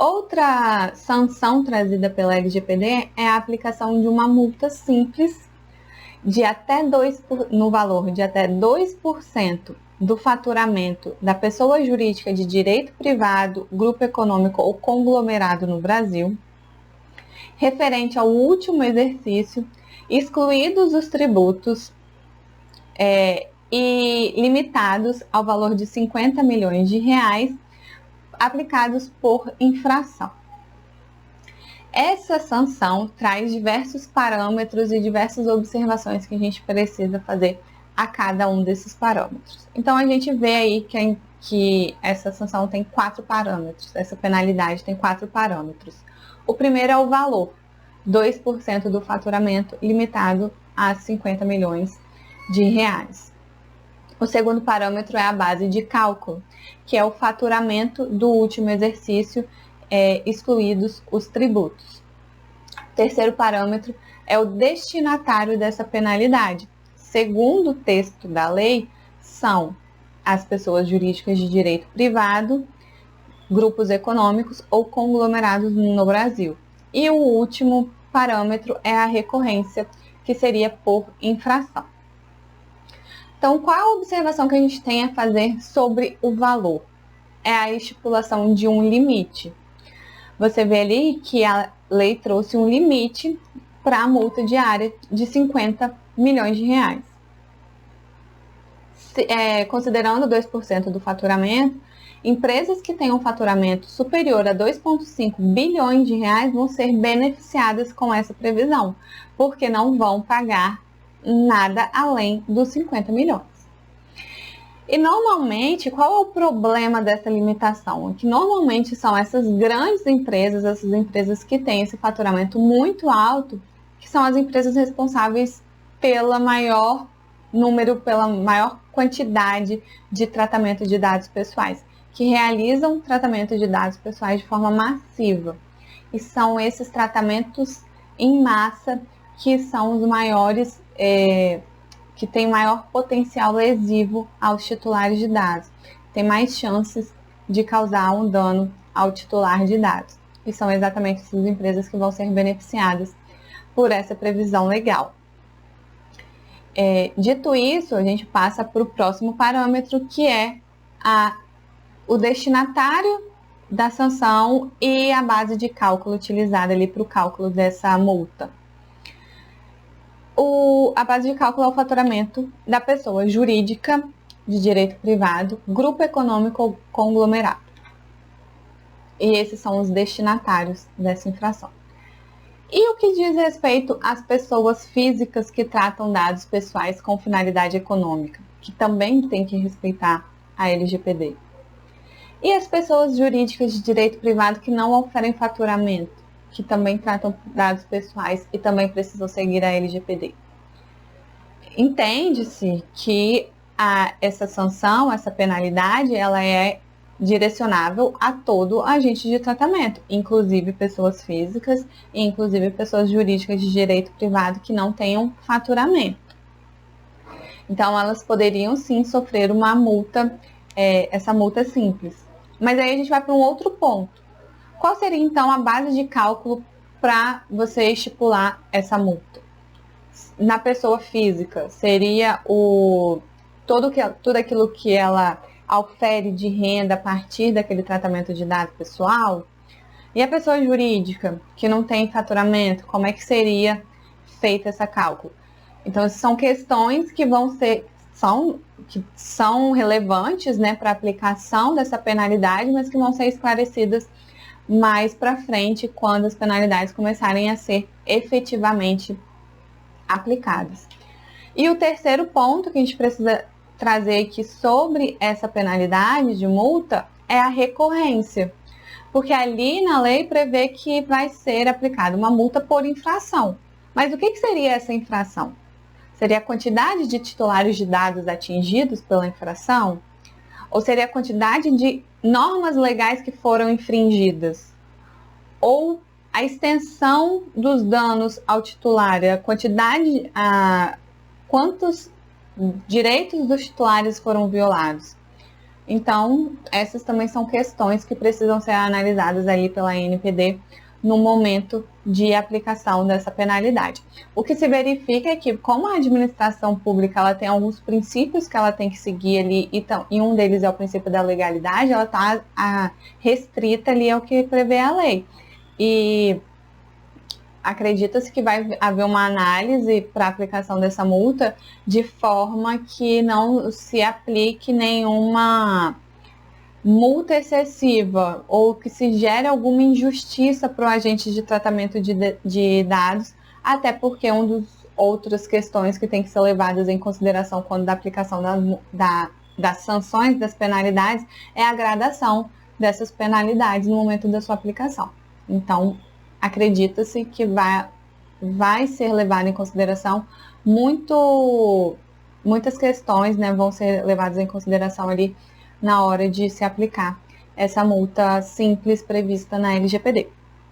Outra sanção trazida pela LGPD é a aplicação de uma multa simples de até no valor de até 2% do faturamento da pessoa jurídica de direito privado, grupo econômico ou conglomerado no Brasil, referente ao último exercício, excluídos os tributos e limitados ao valor de 50 milhões de reais, aplicados por infração. Essa sanção traz diversos parâmetros e diversas observações que a gente precisa fazer a cada um desses parâmetros. Então, a gente vê aí que essa sanção tem 4 parâmetros, essa penalidade tem 4 parâmetros. O primeiro é o valor, 2% do faturamento limitado a 50 milhões de reais. O segundo parâmetro é a base de cálculo, que é o faturamento do último exercício, excluídos os tributos. O terceiro parâmetro é o destinatário dessa penalidade. Segundo o texto da lei, são as pessoas jurídicas de direito privado, grupos econômicos ou conglomerados no Brasil. E o último parâmetro é a recorrência, que seria por infração. Então, qual a observação que a gente tem a fazer sobre o valor? É a estipulação de um limite. Você vê ali que a lei trouxe um limite para a multa diária de 50 milhões de reais. Considerando 2% do faturamento, empresas que tenham faturamento superior a 2,5 bilhões de reais vão ser beneficiadas com essa previsão, porque não vão pagar nada além dos 50 milhões. E normalmente, qual é o problema dessa limitação? Que normalmente são essas grandes empresas, essas empresas que têm esse faturamento muito alto, que são as empresas responsáveis pela maior quantidade de tratamento de dados pessoais, que realizam tratamento de dados pessoais de forma massiva. E são esses tratamentos em massa que são os maiores, que têm maior potencial lesivo aos titulares de dados. Tem mais chances de causar um dano ao titular de dados. E são exatamente essas empresas que vão ser beneficiadas por essa previsão legal. Dito isso, a gente passa para o próximo parâmetro, que é o destinatário da sanção e a base de cálculo utilizada ali para o cálculo dessa multa. A base de cálculo é o faturamento da pessoa jurídica de direito privado, grupo econômico ou conglomerado. E esses são os destinatários dessa infração. E o que diz respeito às pessoas físicas que tratam dados pessoais com finalidade econômica, que também tem que respeitar a LGPD? E as pessoas jurídicas de direito privado que não oferem faturamento, que também tratam dados pessoais e também precisam seguir a LGPD? Entende-se que essa sanção, essa penalidade, ela é direcionável a todo agente de tratamento, inclusive pessoas físicas e inclusive pessoas jurídicas de direito privado que não tenham faturamento. Então, elas poderiam sim sofrer uma multa, essa multa simples. Mas aí a gente vai para um outro ponto. Qual seria então a base de cálculo para você estipular essa multa? Na pessoa física, seria tudo aquilo que ela aufere de renda a partir daquele tratamento de dado pessoal? E a pessoa jurídica, que não tem faturamento, como é que seria feito esse cálculo? Então, são questões que são relevantes, né, para a aplicação dessa penalidade, mas que vão ser esclarecidas mais para frente, quando as penalidades começarem a ser efetivamente aplicadas. E o terceiro ponto que a gente precisa trazer aqui sobre essa penalidade de multa é a recorrência, porque ali na lei prevê que vai ser aplicada uma multa por infração. Mas o que seria essa infração? Seria a quantidade de titulares de dados atingidos pela infração? Ou seria a quantidade de normas legais que foram infringidas? Ou a extensão dos danos ao titular, quantos direitos dos titulares foram violados? Então, essas também são questões que precisam ser analisadas aí pela ANPD no momento de aplicação dessa penalidade. O que se verifica é que, como a administração pública ela tem alguns princípios que ela tem que seguir ali, e um deles é o princípio da legalidade, ela está restrita ali ao que prevê a lei. E acredita-se que vai haver uma análise para a aplicação dessa multa de forma que não se aplique nenhuma multa excessiva ou que se gere alguma injustiça para o agente de tratamento de dados, até porque uma das outras questões que tem que ser levadas em consideração quando da aplicação das sanções, das penalidades, é a gradação dessas penalidades no momento da sua aplicação. Então, acredita-se que vai ser levado em consideração muitas questões, né, vão ser levadas em consideração ali na hora de se aplicar essa multa simples prevista na LGPD.